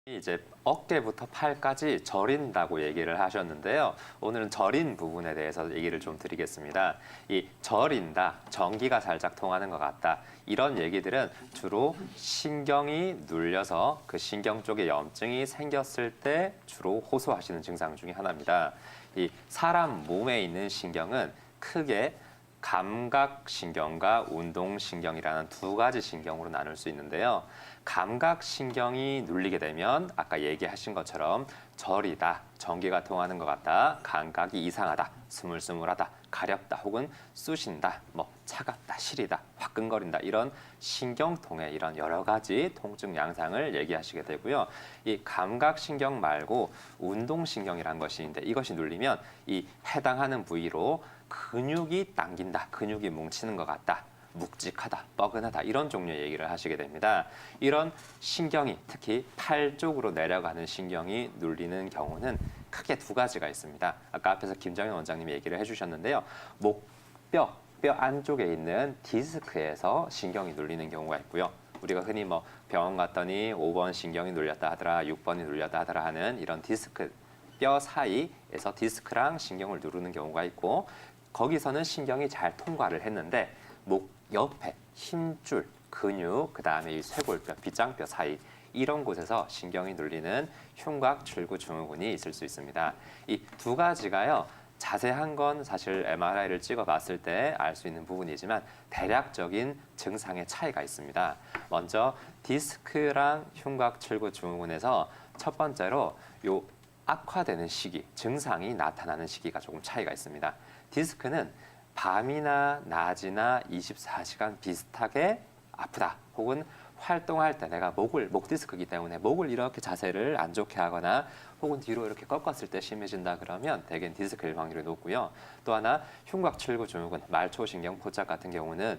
이제 어깨부터 팔까지 저린다고 얘기를 하셨는데요. 오늘은 저린 부분에 대해서 얘기를 좀 드리겠습니다. 이 저린다, 전기가 살짝 통하는 것 같다. 이런 얘기들은 주로 신경이 눌려서 그 신경 쪽에 염증이 생겼을 때 주로 호소하시는 증상 중에 하나입니다. 이 사람 몸에 있는 신경은 크게 감각신경과 운동신경이라는 두 가지 신경으로 나눌 수 있는데요. 감각신경이 눌리게 되면 아까 얘기하신 것처럼 저리다, 전기가 통하는 것 같다, 감각이 이상하다, 스물스물하다, 가렵다, 혹은 쑤신다, 차갑다, 시리다, 화끈거린다 이런 신경통의 이런 여러 가지 통증 양상을 얘기하시게 되고요. 이 감각신경 말고 운동신경이라는 것이 있는데 이것이 눌리면 이 해당하는 부위로 근육이 당긴다, 근육이 뭉치는 것 같다, 묵직하다, 뻐근하다 이런 종류의 얘기를 하시게 됩니다. 이런 신경이 특히 팔 쪽으로 내려가는 신경이 눌리는 경우는 크게 두 가지가 있습니다. 아까 앞에서 김정현 원장님이 얘기를 해주셨는데요. 목뼈, 뼈 안쪽에 있는 디스크에서 신경이 눌리는 경우가 있고요. 우리가 흔히 병원 갔더니 5번 신경이 눌렸다 하더라, 6번이 눌렸다 하더라 하는 이런 디스크, 뼈 사이에서 디스크랑 신경을 누르는 경우가 있고 거기서는 신경이 잘 통과를 했는데 목 옆에 힘줄, 근육, 그다음에 이 쇄골뼈, 빗장뼈 사이 이런 곳에서 신경이 눌리는 흉곽 출구 증후군이 있을 수 있습니다. 이 두 가지가요. 자세한 건 사실 MRI를 찍어봤을 때 알 수 있는 부분이지만 대략적인 증상의 차이가 있습니다. 먼저 디스크랑 흉곽 출구 증후군에서 첫 번째로 요 악화되는 시기, 증상이 나타나는 시기가 조금 차이가 있습니다. 디스크는 밤이나 낮이나 24시간 비슷하게 아프다. 혹은 활동할 때 내가 목 디스크이기 때문에 목을 이렇게 자세를 안 좋게 하거나 혹은 뒤로 이렇게 꺾었을 때 심해진다 그러면 대개는 디스크일 확률이 높고요. 또 하나 흉곽 출구 증후군, 말초신경 포착 같은 경우는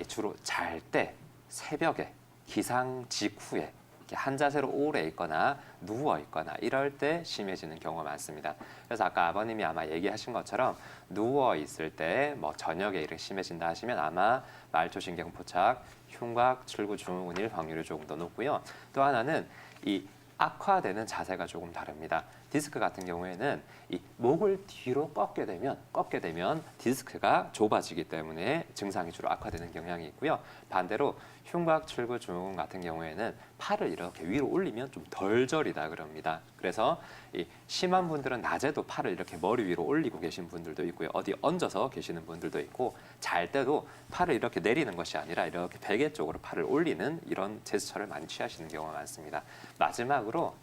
주로 잘 때 새벽에 기상 직후에 한 자세로 오래 있거나 누워 있거나 이럴 때 심해지는 경우가 많습니다. 그래서 아까 아버님이 아마 얘기하신 것처럼 누워 있을 때 저녁에 이렇게 심해진다 하시면 아마 말초신경 포착, 흉곽 출구 증후군일 확률이 조금 더 높고요. 또 하나는 이 악화되는 자세가 조금 다릅니다. 디스크 같은 경우에는 이 목을 뒤로 꺾게 되면 디스크가 좁아지기 때문에 증상이 주로 악화되는 경향이 있고요. 반대로 흉곽 출구 증후군 같은 경우에는 팔을 이렇게 위로 올리면 좀 덜 저리다 그럽니다. 그래서 이 심한 분들은 낮에도 팔을 이렇게 머리 위로 올리고 계신 분들도 있고요. 어디 얹어서 계시는 분들도 있고 잘 때도 팔을 이렇게 내리는 것이 아니라 이렇게 베개 쪽으로 팔을 올리는 이런 제스처를 많이 취하시는 경우가 많습니다. 마지막으로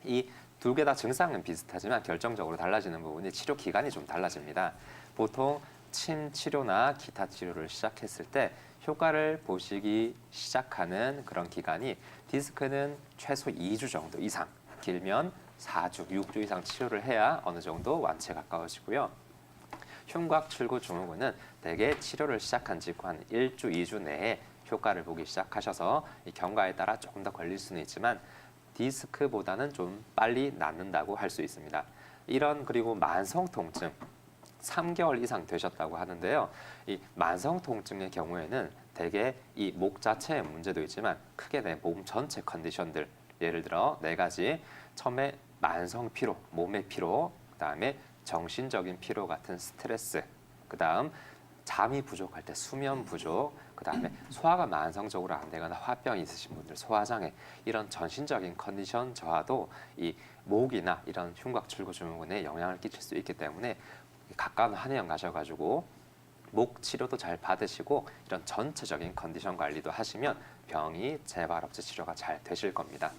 이 두 개 다 증상은 비슷하지만 결정적으로 달라지는 부분이 치료 기간이 좀 달라집니다. 보통 침 치료나 기타 치료를 시작했을 때 효과를 보시기 시작하는 그런 기간이 디스크는 최소 2주 정도 이상, 길면 4주, 6주 이상 치료를 해야 어느 정도 완치에 가까워지고요. 흉곽 출구 증후군은 대개 치료를 시작한 직후 한 1주, 2주 내에 효과를 보기 시작하셔서 이 경과에 따라 조금 더 걸릴 수는 있지만 디스크보다는 좀 빨리 낫는다고 할 수 있습니다. 그리고 만성 통증 3개월 이상 되셨다고 하는데요. 이 만성 통증의 경우에는 대개 이 목 자체의 문제도 있지만 크게 내 몸 전체 컨디션들 예를 들어 4가지 처음에 만성 피로, 몸의 피로, 그다음에 정신적인 피로 같은 스트레스, 그다음 잠이 부족할 때 수면 부족, 그다음에 소화가 만성적으로 안 되거나 화병이 있으신 분들, 소화장애 이런 전신적인 컨디션 저하도 이 목이나 이런 흉곽 출구 증후군에 영향을 끼칠 수 있기 때문에 가까운 한의원 가셔가지고 목 치료도 잘 받으시고 이런 전체적인 컨디션 관리도 하시면 병이 재발 없이 치료가 잘 되실 겁니다.